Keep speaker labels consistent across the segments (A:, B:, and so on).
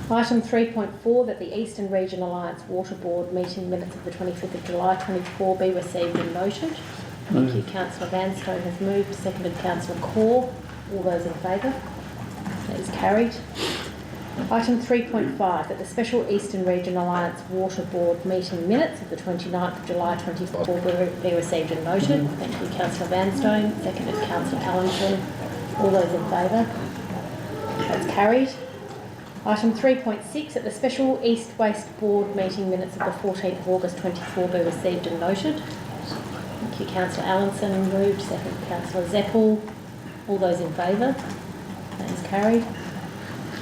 A: Item 3.4, that the Eastern Region Alliance Water Board meeting minutes of the 25th of July 24 be received and noted. Thank you. Councillor Vanstone has moved, seconded Councillor Corr. All those in favour? That is carried. Item 3.5, that the Special Eastern Region Alliance Water Board meeting minutes of the 29th of July 24 be received and noted. Thank you, Councillor Vanstone, seconded Councillor Allenton. All those in favour? That's carried. Item 3.6, that the Special East Waste Board meeting minutes of the 14th of August 24 be received and noted. Thank you, Councillor Allenson. Moved, seconded Councillor Zeppel. All those in favour? That is carried.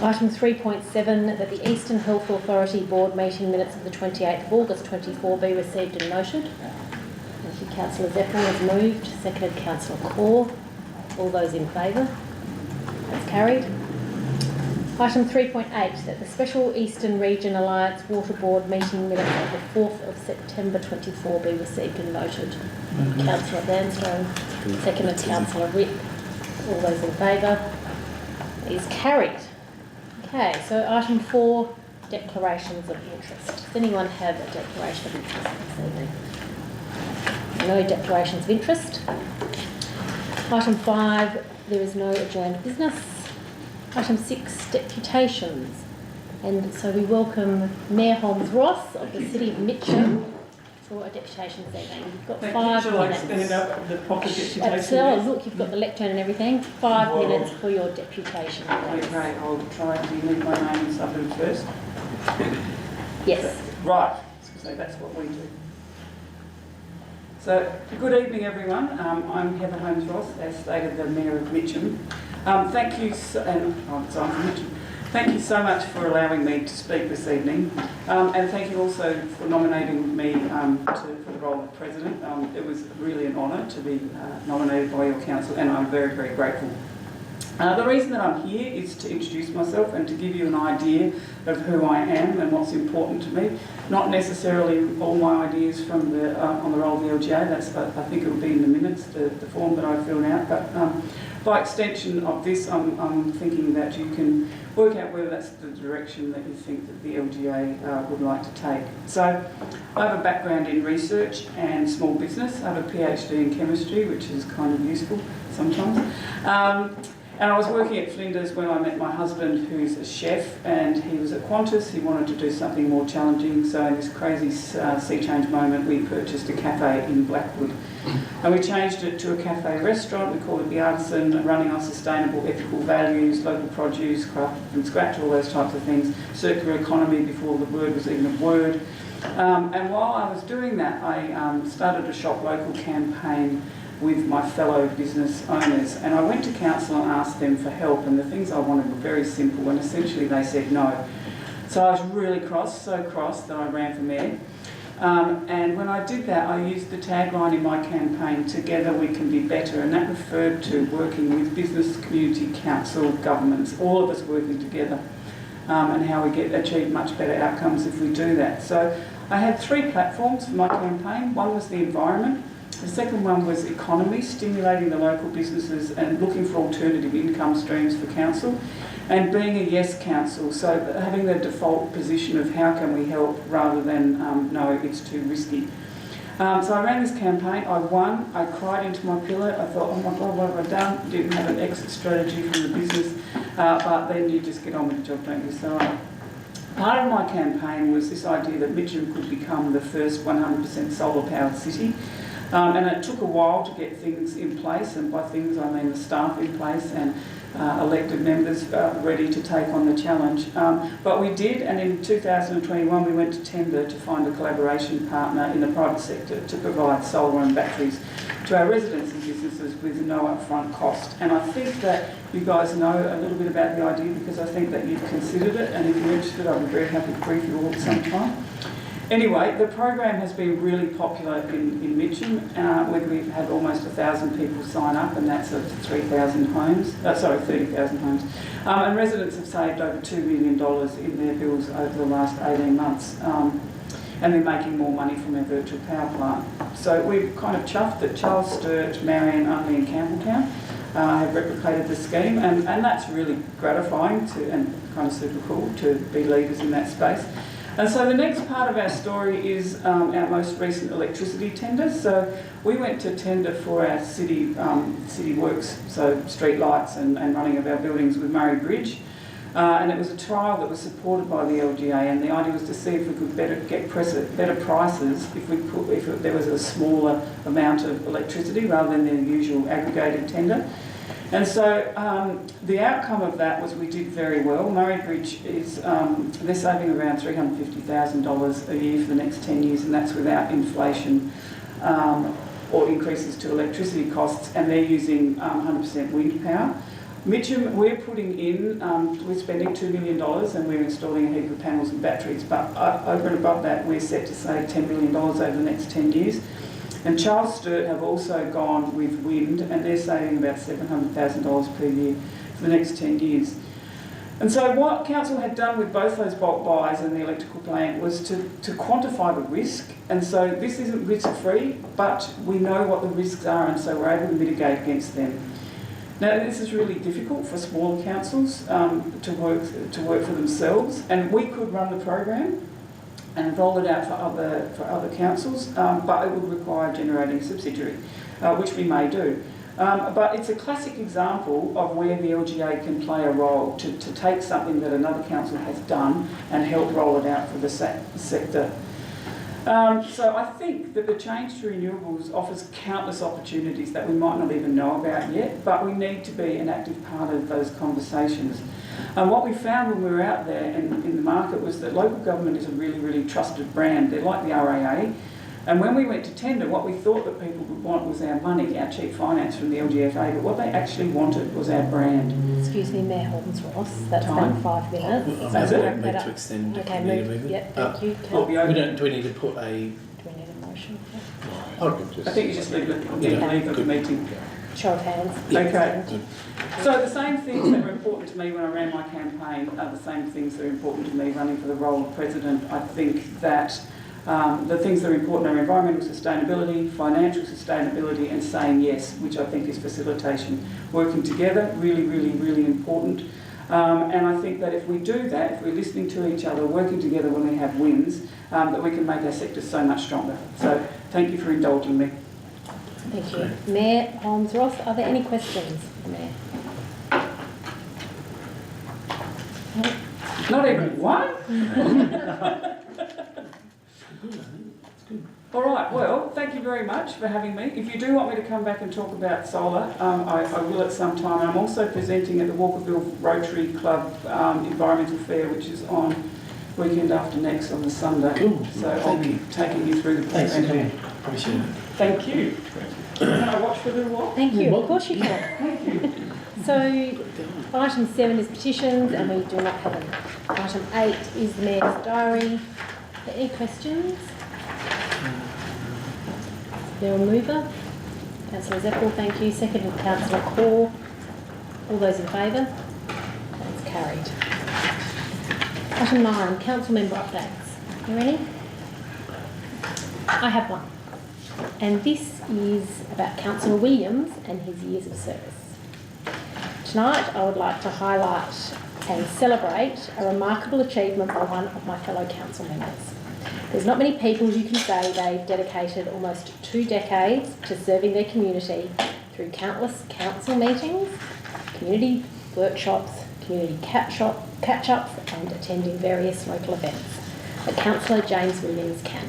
A: Item 3.7, that the Eastern Health Authority Board meeting minutes of the 28th of August 24 be received and noted. Thank you, Councillor Zeppel has moved, seconded Councillor Corr. All those in favour? That's carried. Item 3.8, that the Special Eastern Region Alliance Water Board meeting minutes of the 4th of September 24 be received and noted. Councillor Vanstone, seconded Councillor Ripp. All those in favour? Is carried. Okay, so item 4, declarations of interest. Does anyone have a declaration of interest this evening? No declarations of interest. Item 5, there is no adjourned business. Item 6, deputations. And so we welcome Mayor Holmes Ross of the City of Mitcham for a deputation this evening. You've got 5 minutes.
B: Stand up the proper deputation.
A: So, look, you've got the lectern and everything. 5 minutes for your deputation.
B: Okay, I'll try to leave my name and suburb first.
A: Yes.
B: Right, so that's what we do. So, good evening everyone. I'm Heather Holmes Ross, as stated, the Mayor of Mitcham. Thank you, I'm from Mitcham. Thank you so much for allowing me to speak this evening, and thank you also for nominating me for the role of President. It was really an honour to be nominated by your council, and I'm very, very grateful. The reason that I'm here is to introduce myself and to give you an idea of who I am and what's important to me. Not necessarily all my ideas from on the role of the LGA. I think it will be in the minutes, the form that I filled out. But by extension of this, I'm thinking that you can work out whether that's the direction that you think that the LGA would like to take. So I have a background in research and small business. I have a PhD in chemistry, which is kind of useful sometimes. And I was working at Flinders when I met my husband, who's a chef, and he was at Qantas. He wanted to do something more challenging, so in this crazy sea change moment, we purchased a cafe in Blackwood. And we changed it to a cafe restaurant. We called it The Artisan, running on sustainable, ethical values, local produce, crafted from scratch, all those types of things. Circular economy before the word was even a word. And while I was doing that, I started a Shop Local campaign with my fellow business owners, and I went to council and asked them for help, and the things I wanted were very simple, and essentially they said no. So I was really cross, so cross that I ran for mayor. And when I did that, I used the tagline in my campaign, "Together we can be better," and that referred to working with business, community, council, governments, all of us working together, and how we achieve much better outcomes if we do that. So I had 3 platforms for my campaign. One was the environment. The second one was economy, stimulating the local businesses and looking for alternative income streams for council, and being a yes council, so having the default position of how can we help rather than no, it's too risky. So I ran this campaign, I won, I cried into my pillow, I thought, oh my God, what have I done? Didn't have an exit strategy from the business, but then you just get on with the job, don't you? So part of my campaign was this idea that Mitcham could become the first 100% solar powered city. And it took a while to get things in place, and by things I mean the staff in place and elected members ready to take on the challenge. But we did, and in 2021 we went to tender to find a collaboration partner in the private sector to provide solar and batteries to our residents and businesses with no upfront cost. And I think that you guys know a little bit about the idea, because I think that you've considered it, and if you're interested I'd be very happy to brief you all at some time. Anyway, the program has been really popular in Mitcham, where we've had almost 1,000 people sign up, and that's of 30,000 homes. And residents have saved over $2 million in their bills over the last 18 months. And they're making more money from their virtual power plant. So we're kind of chuffed that Charles Sturt, Marion, Unley and Campbelltown have replicated the scheme, and that's really gratifying and kind of super cool to be leaders in that space. And so the next part of our story is our most recent electricity tender. So we went to tender for our city works, so street lights and running of our buildings with Murray Bridge. And it was a trial that was supported by the LGA, and the idea was to see if we could get better prices if there was a smaller amount of electricity rather than the usual aggregated tender. And so the outcome of that was we did very well. Murray Bridge is, they're saving around $350,000 a year for the next 10 years, and that's without inflation or increases to electricity costs, and they're using 100% wind power. Mitcham, we're putting in, we're spending $2 million and we're installing a heap of panels and batteries, but over and above that we're set to save $10 million over the next 10 years. And Charles Sturt have also gone with wind, and they're saving about $700,000 per year for the next 10 years. And so what Council had done with both those bulk buys and the electrical plant was to quantify the risk. And so this isn't risk-free, but we know what the risks are, and so we're able to mitigate against them. Now, this is really difficult for smaller councils to work for themselves, and we could run the program and roll it out for other councils, but it would require generating a subsidiary, which we may do. But it's a classic example of where the LGA can play a role to take something that another council has done and help roll it out for the sector. So I think that the change to renewables offers countless opportunities that we might not even know about yet, but we need to be an active part of those conversations. And what we found when we were out there in the market was that local government is a really, really trusted brand. They're like the RAA. And when we went to tender, what we thought that people would want was our money, our cheap finance from the LGFA, but what they actually wanted was our brand.
A: Excuse me, Mayor Holmes-Ross, that's
B: Time.
A: about 5 minutes.
B: That's it?
C: Move to extend
A: Okay,
C: committee
A: move.
C: movement.
A: Yep, thank you.
C: Do we need to put a...
A: Do we need a motion?
B: I think you just leave the meeting.
A: Show of hands.
B: Okay. So the same things that were important to me when I ran my campaign are the same things that are important to me running for the role of president. I think that the things that are important are environmental sustainability, financial sustainability, and saying yes, which I think is facilitation. Working together, really, really, really important. And I think that if we do that, if we're listening to each other, working together when we have wins, that we can make our sector so much stronger. So thank you for indulging me.
A: Thank you. Mayor Holmes-Ross, are there any questions for the Mayor? No?
B: Not even one? All right, well, thank you very much for having me. If you do want me to come back and talk about solar, I will at some time. I'm also presenting at the Walkerville Rotary Club Environmental Fair, which is on weekend after next on the Sunday.
C: Cool.
B: So I'll be taking you through the
C: Thanks,
B: program.
C: appreciate it.
B: Thank you. Can I watch for a little while?
A: Thank you. Of course you can.
B: Thank you.
A: So, item 7 is petitions, and we do not have any. Item 8 is the Mayor's diary. Are there any questions? There a mover? Councillor Zeppel, thank you. Seconded, Councillor Core. All those in favour? That's carried. Item 9, council member updates. Are there any? I have one. And this is about Councillor Williams and his years of service. Tonight I would like to highlight and celebrate a remarkable achievement by one of my fellow council members. There's not many people who can say they've dedicated almost 2 decades to serving their community through countless council meetings, community workshops, community catch-ups and attending various local events. But Councillor James Williams can.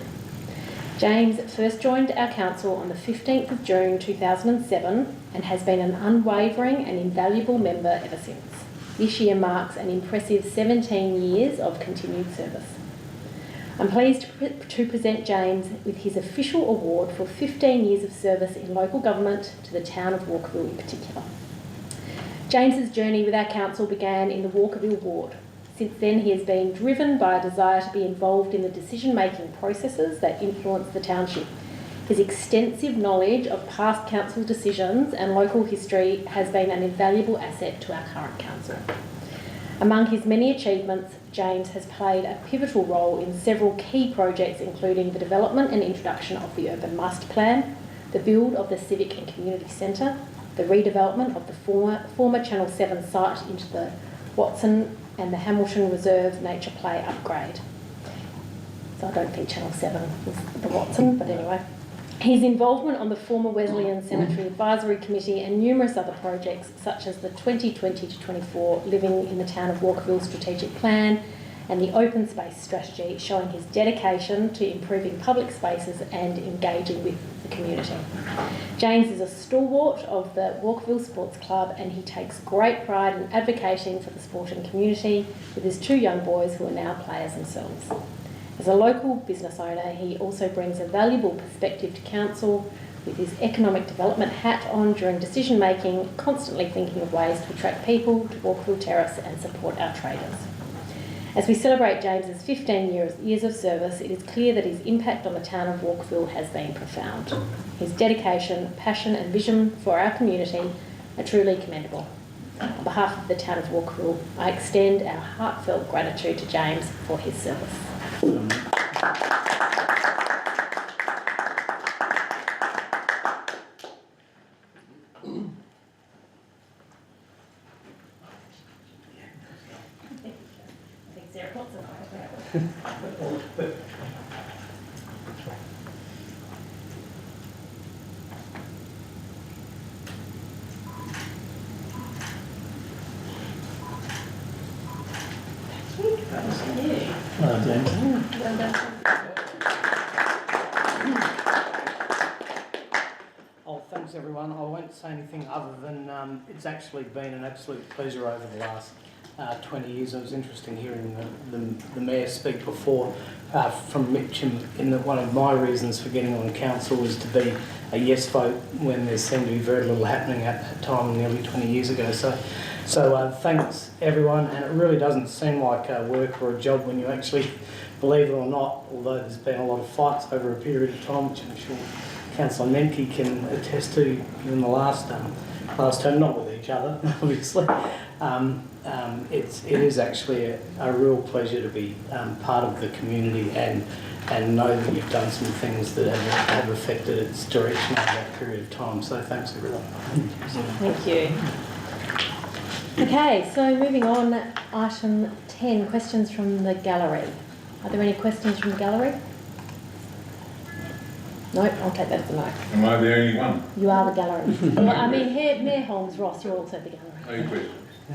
A: James first joined our council on the 15th of June 2007 and has been an unwavering and invaluable member ever since. This year marks an impressive 17 years of continued service. I'm pleased to present James with his official award for 15 years of service in local government to the town of Walkerville in particular. James's journey with our council began in the Walkerville ward. Since then, he has been driven by a desire to be involved in the decision-making processes that influence the township. His extensive knowledge of past council decisions and local history has been an invaluable asset to our current council. Among his many achievements, James has played a pivotal role in several key projects, including the development and introduction of the Urban Master Plan, the build of the Civic and Community Centre, the redevelopment of the former Channel 7 site into the Watson and the Hamilton Reserve Nature Play upgrade. So I don't think Channel 7 is the Watson, but anyway. His involvement on the former Wesleyan Cemetery Advisory Committee and numerous other projects such as the 2020 to 24 Living in the Town of Walkerville Strategic Plan and the Open Space Strategy, showing his dedication to improving public spaces and engaging with the community. James is a stalwart of the Walkerville Sports Club and he takes great pride in advocating for the sporting community with his 2 young boys who are now players themselves. As a local business owner, he also brings a valuable perspective to council with his economic development hat on during decision making, constantly thinking of ways to attract people to Walkerville Terrace and support our traders. As we celebrate James's 15 years of service, it is clear that his impact on the town of Walkerville has been profound. His dedication, passion and vision for our community are truly commendable. On behalf of the town of Walkerville, I extend our heartfelt gratitude to James for his service.
C: Well done.
D: Oh, thanks everyone. I won't say anything other than it's actually been an absolute pleasure over the last 20 years. It was interesting hearing the Mayor speak before from Mitcham in that one of my reasons for getting on council was to be a yes vote when there seemed to be very little happening at that time nearly 20 years ago. So thanks everyone, and it really doesn't seem like work or a job when you actually, believe it or not, although there's been a lot of fights over a period of time, which I'm sure Councillor Menke can attest to in the last term, not with each other, obviously. It is actually a real pleasure to be part of the community and know that you've done some things that have affected its direction over that period of time. So thanks everyone.
A: Thank you. Okay, so moving on, item 10, questions from the gallery. Are there any questions from the gallery? No, I'll take that as a no.
E: Am I the only one?
A: You are the gallery. Well, I mean, Mayor Holmes Ross, you're also the gallery.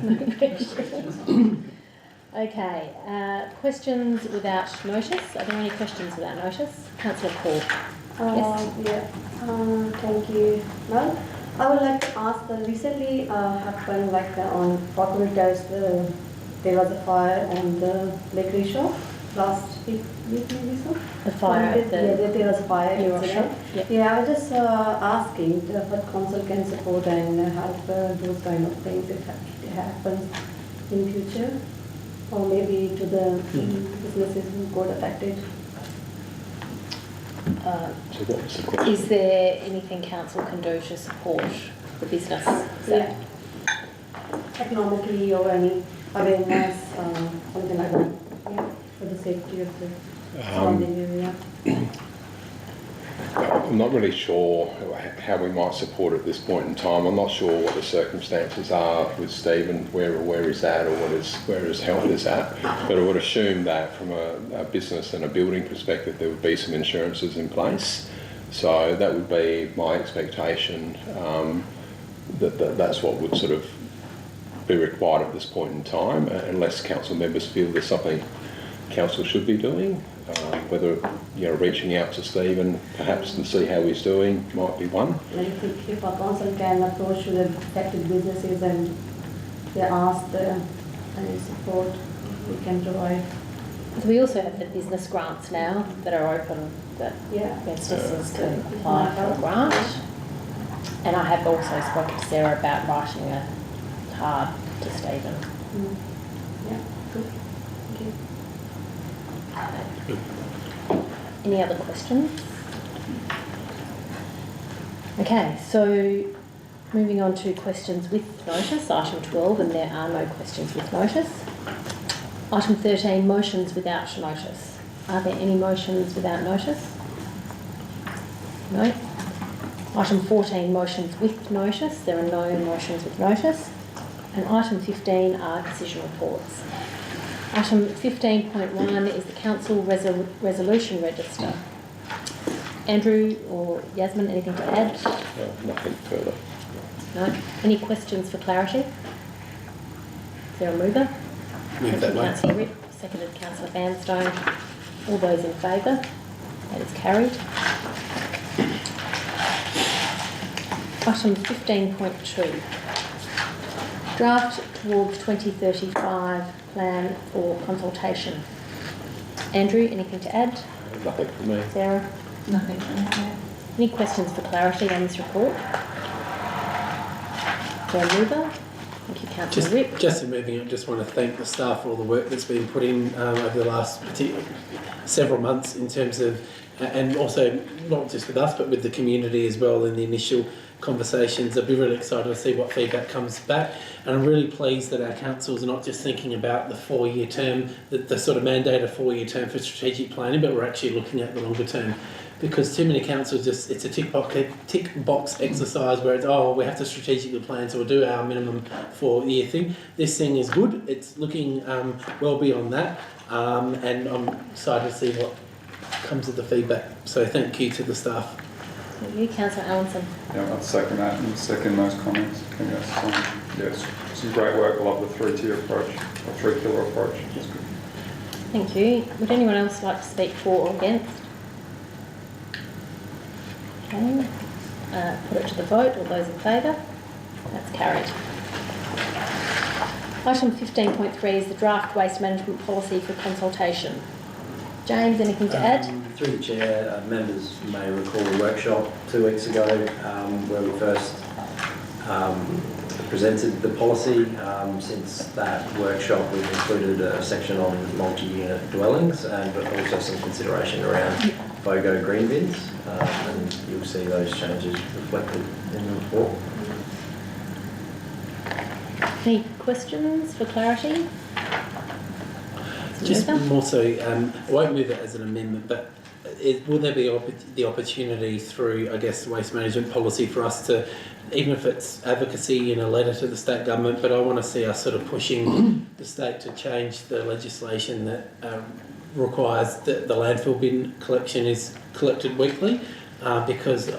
E: No questions.
A: No questions. Okay, questions without notice. Are there any questions without notice? Councillor Cole. Yes.
F: Thank you, ma'am. I would like to ask that recently happened on Walkerville Terrace, there was a fire on the bakery shop last week maybe so.
A: The fire at the...
F: Yeah, there was a fire
A: incident.
F: Yep. Yeah, I was just asking what council can support and help those kind of things if it happens in future, or maybe to the businesses who got affected.
E: So what was the question?
A: Is there anything council can do to support the business?
F: Yeah. Economically or any awareness, something like that. Yeah, for the safety of the surrounding area.
E: I'm not really sure how we might support at this point in time. I'm not sure what the circumstances are with Stephen, where he's at or where his health is at. But I would assume that from a business and a building perspective, there would be some insurances in place. So that would be my expectation. That's what would sort of be required at this point in time, unless council members feel there's something council should be doing. Whether reaching out to Stephen perhaps and see how he's doing might be one.
F: If a council can approach the affected businesses and they ask any support we can provide.
A: So we also have the business grants now that are open that businesses can apply for a grant. And I have also spoken to Sarah about writing a card to Stephen.
F: Yeah, good. Thank you.
A: Any other questions? Okay, so moving on to questions with notice, item 12, and there are no questions with notice. Item 13, motions without notice. Are there any motions without notice? No. Item 14, motions with notice. There are no motions with notice. And item 15 are decision reports. Item 15.1 is the council resolution register. Andrew or Yasmin, anything to add?
E: Nothing further.
A: No. Any questions for clarity? Is there a mover?
C: Move that way.
A: Councillor Ripp, seconded Councillor Vanstone. All those in favour? That is carried. Item 15.2. Draft towards 2035 plan for consultation. Andrew, anything to add?
E: Nothing for me.
A: Sarah?
G: Nothing from there.
A: Any questions for clarity on this report? For a mover? Thank you, Councillor Ripp.
C: Just in moving it, just want to thank the staff for all the work that's been put in over the last several months in terms of, and also not just with us, but with the community as well in the initial conversations. I'll be really excited to see what feedback comes back, and I'm really pleased that our councils are not just thinking about the 4-year term, the sort of mandate of 4-year term for strategic planning, but we're actually looking at the longer term. Because too many councils it's a tick box exercise where it's, oh, we have to strategically plan, so we'll do our minimum 4-year thing. This thing is good. It's looking well beyond that, and I'm excited to see what comes of the feedback. So thank you to the staff.
A: Thank you, Councillor Allenson.
H: Yeah, I'd second that and second those comments. I think that's some great work. I love the 3-tier approach, or 3-pillar approach. That's good.
A: Thank you. Would anyone else like to speak for or against? Okay. Put it to the vote. All those in favour? That's carried. Item 15.3 is the draft waste management policy for consultation. James, anything to add?
I: Through the chair, members may recall a workshop 2 weeks ago where we first presented the policy. Since that workshop, we've included a section on multi-unit dwellings and also some consideration around FOGO green bins, and you'll see those changes reflected in the report.
A: Any questions for clarity?
C: Just more so, I won't move it as an amendment, but will there be the opportunity through, I guess, waste management policy for us to, even if it's advocacy in a letter to the state government, but I want to see us sort of pushing the state to change the legislation that requires that the landfill bin collection is collected weekly, because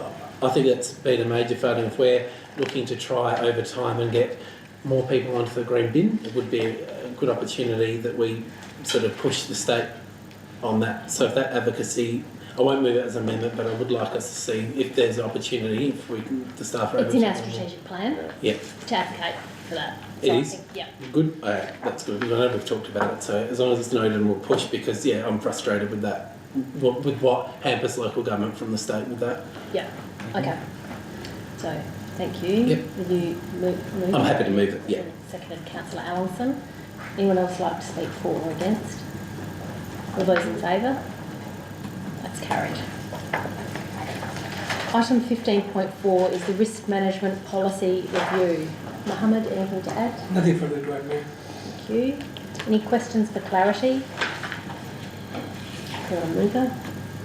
C: I think that's been a major failing. If we're looking to try over time and get more people onto the green bin, it would be a good opportunity that we sort of push the state on that. So if that advocacy, I won't move it as an amendment, but I would like us to see if there's an opportunity, if we can, the staff are
A: It's in our strategic plan
C: Yeah.
A: to advocate for that.
C: It
A: I
C: is?
A: think, yeah.
C: Good, that's good. I know we've talked about it, so as long as it's noted and we'll push, because yeah, I'm frustrated with that, with what hampers local government from the state with that.
A: Yeah. Okay. So, thank you.
C: Yep.
A: Will you move?
C: I'm happy to move it, yeah.
A: Seconded Councillor Allenson. Anyone else like to speak for or against? All those in favour? That's carried. Item 15.4 is the risk management policy review. Mohammed, anything to add?
J: Nothing further to add, Mayor.
A: Thank you. Any questions for clarity? For a mover?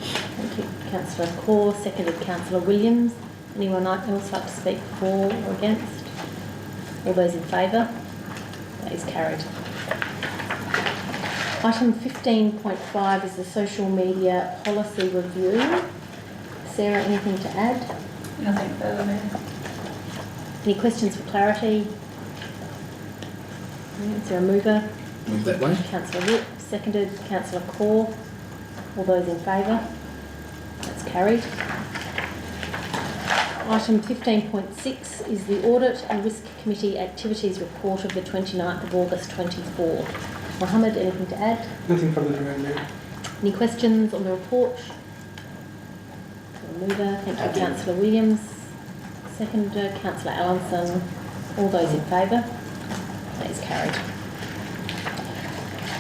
A: Thank you. Councillor Kaur, seconded Councillor Williams. Anyone else like to speak for or against? All those in favour? That is carried. Item 15.5 is the social media policy review. Sarah, anything to add?
G: Nothing further, Mayor.
A: Any questions for clarity? Is there a mover?
C: Move that way.
A: Councillor Ripp, seconded. Councillor Kaur. All those in favour? That's carried. Item 15.6 is the Audit and Risk Committee Activities Report of the 29th of August 24. Mohammed, anything to add?
J: Nothing further to add, Mayor.
A: Any questions on the report? The mover, thank you, Councillor Williams. Seconder, Councillor Allenson. All those in favour? That is carried.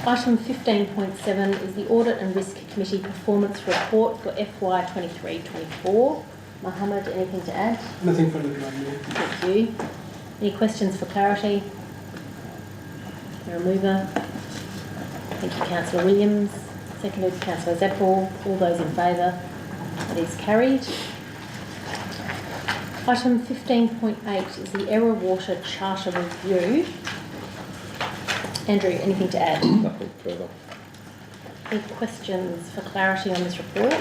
A: Item 15.7 is the Audit and Risk Committee Performance Report for FY 23-24. Mohammed, anything to add?
J: Nothing further to add, Mayor.
A: Thank you. Any questions for clarity? The mover. Thank you, Councillor Williams. Seconded, Councillor Zeppel. All those in favour? That is carried. Item 15.8 is the Error Water Charter Review. Andrew, anything to add?
E: Nothing further.
A: Any questions for clarity on this report?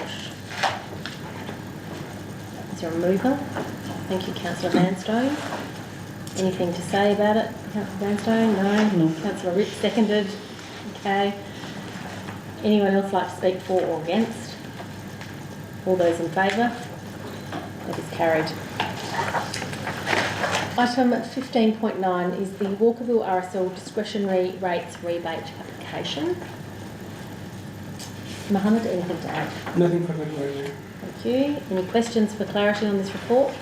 A: Is there a mover? Thank you, Councillor Vanstone. Anything to say about it, Councillor Vanstone? No. Councillor Rick, seconded. Okay. Anyone else like to speak for or against? All those in favour? That is carried. Item 15.9 is the Walkerville RSL discretionary rates rebate application. Mohammed, anything to add?
J: Nothing further to add, Mayor.
A: Thank you. Any questions for clarity on this report?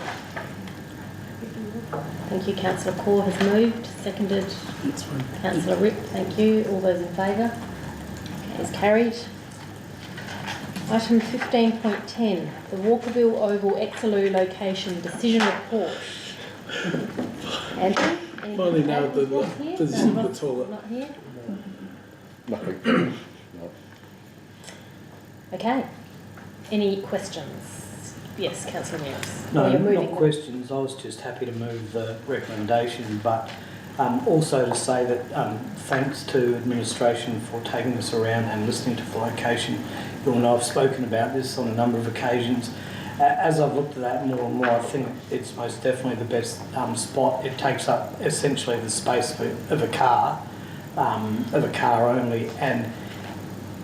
A: Thank you. Councillor Core has moved, seconded.
C: That's fine.
A: Councillor Ripp, thank you. All those in favour? Okay, is carried. Item 15.10, the Walkerville Oval Exelou location decision report. Andrew? anything
C: Finally
A: to
C: nailed
A: add?
C: the
A: Ross here?
C: position of the
A: Ross
C: toilet.
A: Not here?
E: Nothing. No.
A: Okay. Any questions? Yes, Councillor Mears.
D: No,
A: You're moving
D: not
A: them.
D: questions. I was just happy to move the recommendation, but also to say that thanks to administration for taking us around and listening to the location. You'll know I've spoken about this on a number of occasions. As I've looked at that more and more, I think it's most definitely the best spot. It takes up essentially the space of a car only, and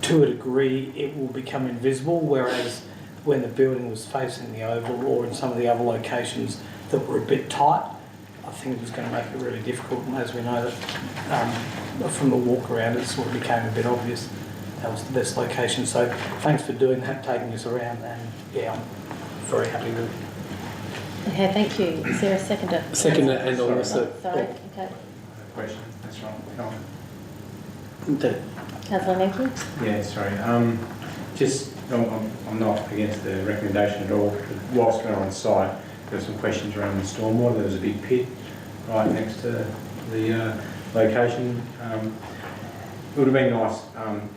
D: to a degree it will become invisible, whereas when the building was facing the oval or in some of the other locations that were a bit tight, I think it was going to make it really difficult. And as we know that from the walk around, it sort of became a bit obvious that was the best location. So thanks for doing that, taking us around, and yeah, I'm very happy with it.
A: Okay, thank you. Is there a seconder?
C: Seconder and also.
A: Sorry, okay.
K: Question, that's right. No.
A: Councillor Menke?
K: Yeah, sorry. I'm not against the recommendation at all. Whilst we were on site, there were some questions around the stormwater. There was a big pit right next to the location. It would have been nice,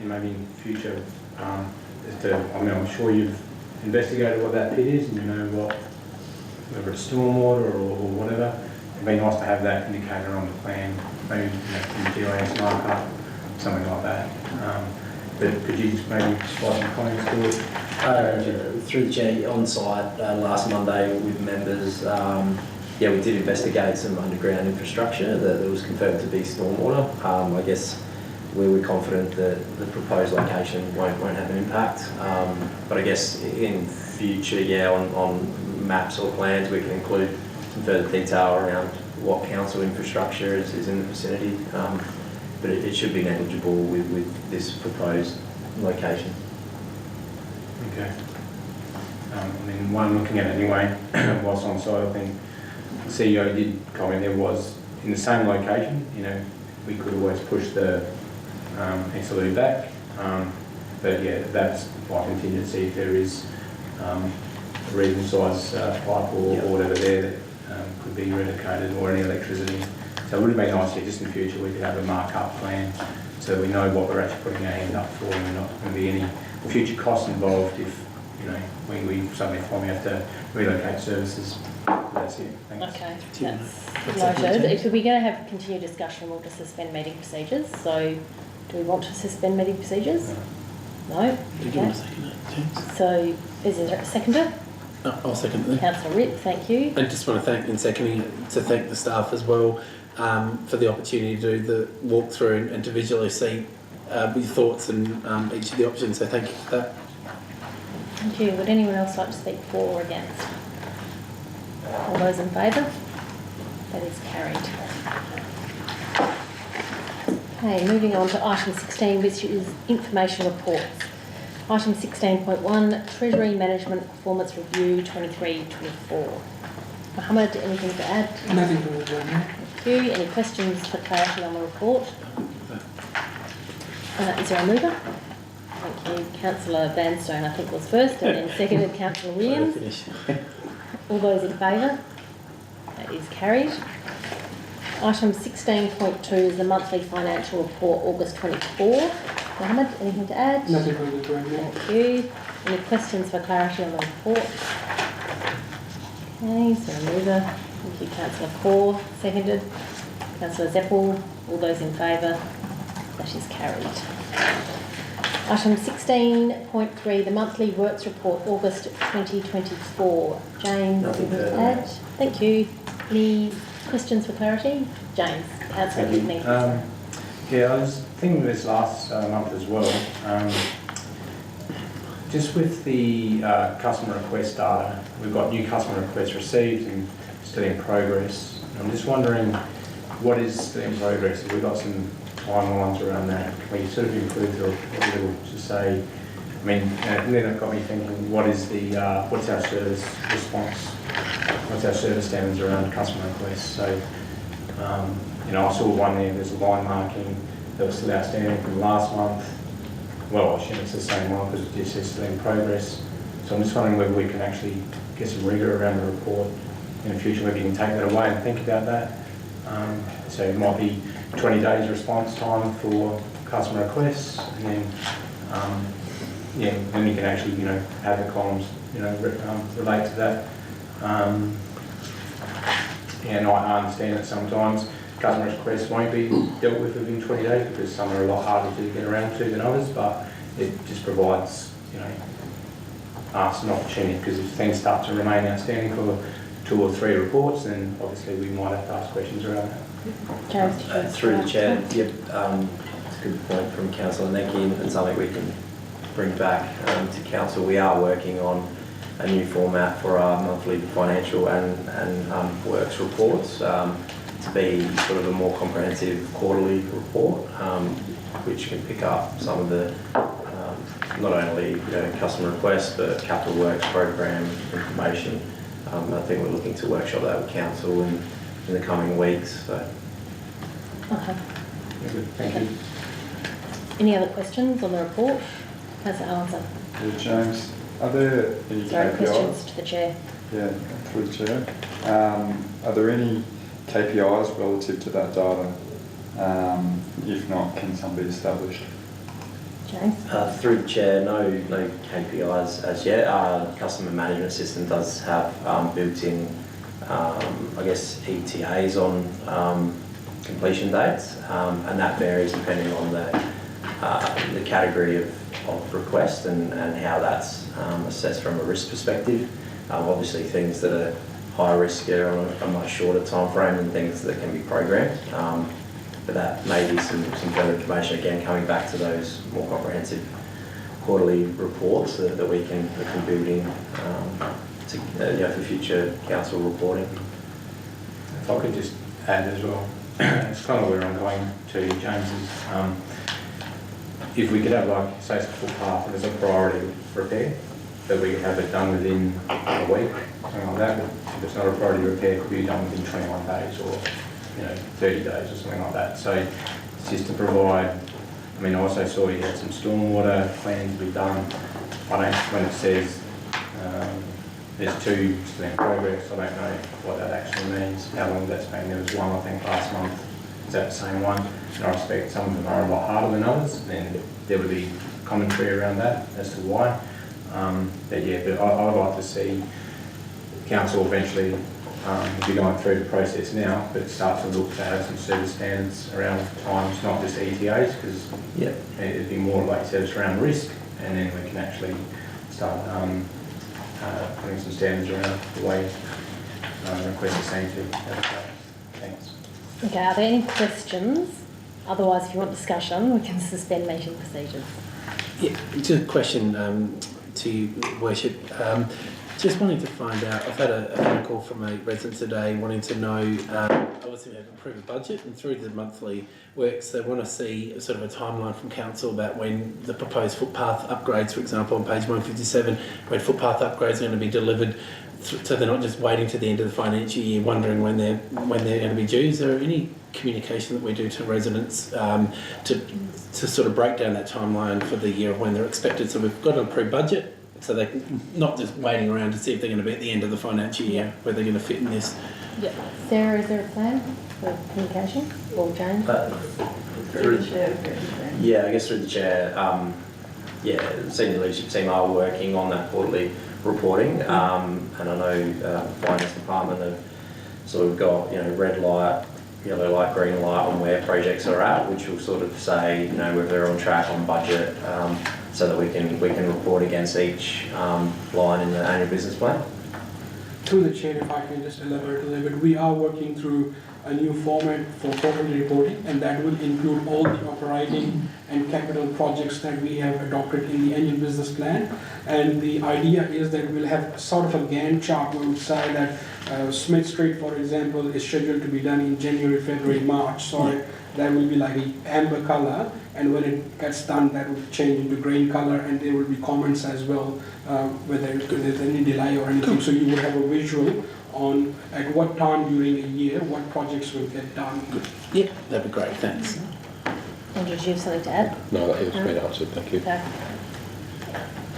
K: maybe in future, I'm sure you've investigated what that pit is and you know whether it's stormwater or whatever. It'd be nice to have that indicator on the plan, maybe GIS markup, something like that. But could you just maybe provide some comments to it?
I: Through the chair, on site last Monday with members, we did investigate some underground infrastructure that was confirmed to be stormwater. I guess we were confident that the proposed location won't have an impact. But I guess in future, on maps or plans, we can include some further detail around what council infrastructure is in the vicinity. But it should be negligible with this proposed location.
K: Okay. Looking at it anyway, whilst on site, I think the CEO did comment there was, in the same location, we could always push the XLU back. But yeah, that's by contingency if there is a reasonable size pipe or whatever there that could be relocated, or any electricity. So it would have been nice if just in the future we could have a mark-up plan so we know what we're actually putting our hand up for, and not going to be any future costs involved if, when we suddenly find we have to relocate services. That's it. Thanks.
A: Okay, that's noted. If we're going to have continued discussion, we'll just suspend meeting procedures. So do we want to suspend meeting procedures? No? Okay. So is there a seconder?
C: I'll second that.
A: Councillor Ritt, thank you.
C: And just want to thank, in seconding, to thank the staff as well for the opportunity to do the walkthrough and to visually see your thoughts and each of the options. So thank you for that.
A: Thank you. Would anyone else like to speak for or against? All those in favour? That is carried. Okay, moving on to item 16, which is information reports. Item 16.1, Treasury Management Performance Review 23-24. Mohammed, anything to add?
J: Nothing further to add, Mayor.
A: Thank you. Any questions for clarity on the report? Is there a mover? Thank you. Councillor Vanstone, I think, was first, and then seconded Councillor Williams. All those in favour? That is carried. Item 16.2 is the monthly financial report, August 24. Mohammed, anything to add?
J: Nothing further to add, Mayor.
A: Thank you. Any questions for clarity on the report? Okay, so mover. Thank you, Councillor Core. Seconded. Councillor Zeppel. All those in favour? That is carried. Item 16.3, the monthly works report, August 2024. James,
I: Nothing
A: anything to
I: further.
A: add? Thank you. Any questions for clarity? James, Councillor
K: Thank you.
A: Whitney.
K: Yeah, I was thinking this last month as well. Just with the customer request data, we've got new customer requests received and still in progress. I'm just wondering what is still in progress. Have we got some timelines around that? Can we sort of improve the report a little to say, I mean, and then it got me thinking, what's our service response? What's our service standards around customer requests? So, you know, I saw one there's a line marking that was still outstanding from last month. Well, I shouldn't, it's the same one because it just says still in progress. So I'm just wondering whether we can actually get some rigour around the report in the future, maybe you can take that away and think about that. So it might be 20 days response time for customer requests, and then, then you can actually, you know, have the columns, you know, relate to that. And I understand that sometimes customer requests won't be dealt with within 20 days because some are a lot harder to get around to than others, but it just provides, you know, us an opportunity, because if things start to remain outstanding for 2 or 3 reports, then obviously we might have to ask questions around that.
A: James,
I: Through the chair, yep, it's a good point from Councillor Necki, and something we can bring back to council. We are working on a new format for our monthly financial and works reports to be sort of a more comprehensive quarterly report, which can pick up some of the not only, you know, customer requests but capital works program information. I think we're looking to workshop that with council in the coming weeks. So.
A: Okay.
K: Thank you.
A: Any other questions on the report? Councillor Allenson.
H: Yeah, James, are there any
A: Sorry,
H: KPIs?
A: questions to the chair.
H: Yeah, through the chair. Are there any KPIs relative to that data? If not, can some be established?
A: James?
I: Through the chair, no KPIs as yet. Our customer management system does have built-in, I guess, ETAs on completion dates, and that varies depending on the category of request and how that's assessed from a risk perspective. Obviously, things that are high risk are on a much shorter time frame than things that can be programmed. But that may be some further information, again, coming back to those more comprehensive quarterly reports that we can build in for future council reporting.
K: If I could just add as well, it's kind of where I'm going to, James, is if we could have, like, say it's a footpath and there's a priority repair, that we could have it done within a week, something like that. If it's not a priority repair, it could be done within 21 days or, you know, 30 days or something like that. So it's just to provide, I mean, I also saw you had some stormwater plans to be done. When it says there's 2 still in progress, I don't know what that actually means, how long that's been. There was one, I think, last month. Is that the same one? And I expect some of them are a lot harder than others, and there would be commentary around that as to why. But I'd like to see council eventually, if you're going through the process now, but start to look to have some service standards around times, not just ETAs, because it'd be more like service around risk, and then we can actually start putting some standards around the way requests are seen to advertise. Thanks.
A: Okay, are there any questions? Otherwise, if you want discussion, we can suspend meeting procedures.
C: Yeah, just a question to you, Worship. Just wanting to find out, I've had a phone call from a resident today wanting to know, obviously we have approved a budget, and through the monthly works they want to see sort of a timeline from council about when the proposed footpath upgrades, for example on page 157, when footpath upgrades are going to be delivered, so they're not just waiting to the end of the financial year wondering when they're going to be due. Is there any communication that we do to residents to sort of break down that timeline for the year of when they're expected? So we've got an approved budget, so they're not just waiting around to see if they're going to be at the end of the financial year where they're going to fit in this.
A: Yeah. Sarah, is there a plan for communication? Or James?
I: Through the chair. Yeah, I guess through the chair, the senior leadership team are working on that quarterly reporting. And I know Finance Department have sort of got, red light, yellow light, green light on where projects are at, which will sort of say, whether they're on track, on budget, so that we can report against each line in the annual business plan.
J: Through the chair, if I can just elaborate a little bit, we are working through a new format for quarterly reporting, and that will include all the operating and capital projects that we have adopted in the annual business plan. And the idea is that we'll have sort of a Gantt chart where we say that Smith Street, for example, is scheduled to be done in January, February, March. So that will be like an amber color, and when it gets done, that will change into green color, and there will be comments as well, whether there's any delay or anything. So you will have a visual on at what time during a year what projects will get done.
C: Yeah, that'd be great, thanks.
A: Andrew, did you have something to add?
E: No, that has been answered, thank you.
A: Okay.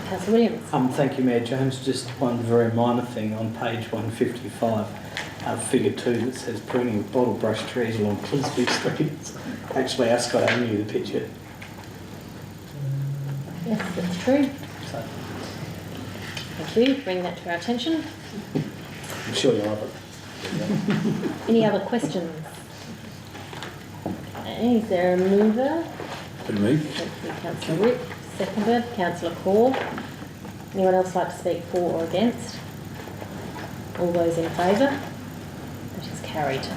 A: Councillor Williams.
D: Thank you, Mayor James. Just one very minor thing on page 155, figure 2, that says pruning of bottle brush trees along Clisby Street. It's actually Ascot Avenue, the picture.
A: Yes, that's true.
D: So
A: Thank you for bringing that to our attention.
D: I'm sure you'll have it.
A: Any other questions? Okay, is there a mover?
C: Good move.
A: Thank you, Councillor Rick. Seconded, Councillor Core. Anyone else like to speak for or against? All those in favour? That is carried.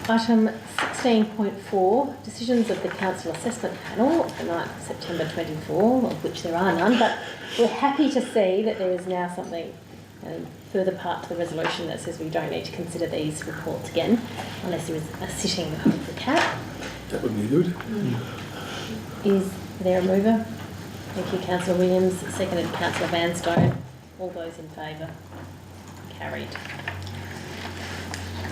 A: Item 16.4, decisions of the Council Assessment Panel for 9th September 24, of which there are none, but we're happy to see that there is now something, further part to the resolution that says we don't need to consider these reports again, unless there is a sitting of the cat.
C: That would be good.
A: Is there a mover? Thank you, Councillor Williams. Seconded, Councillor Vanstone. All those in favour? Carried.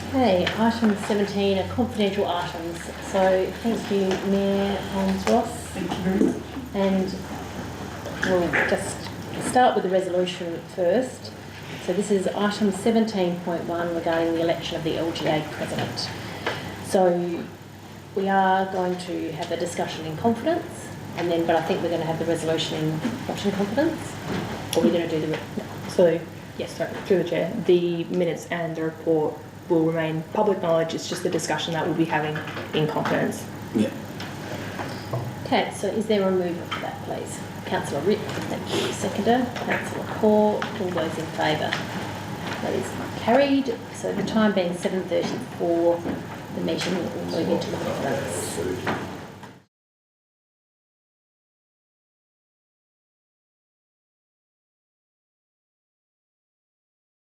A: Okay, item 17 are confidential items. So thank you, Mayor Holmes-Ross.
B: Thank you very much.
A: And we'll just start with the resolution first. So this is item 17.1 regarding the election of the LGA President. So we are going to have a discussion in confidence, and then, but I think we're going to have the resolution in not in confidence, or we're going to do the...
L: So, yes, sorry, through the chair, the minutes and the report will remain public knowledge. It's just the discussion that we'll be having in confidence.
C: Yeah.
A: Okay, so is there a mover for that, please? Councillor Rick, thank you. Seconder, Councillor Core, all those in favour? That is carried. So the time being 7:34, the meeting will move into confidence.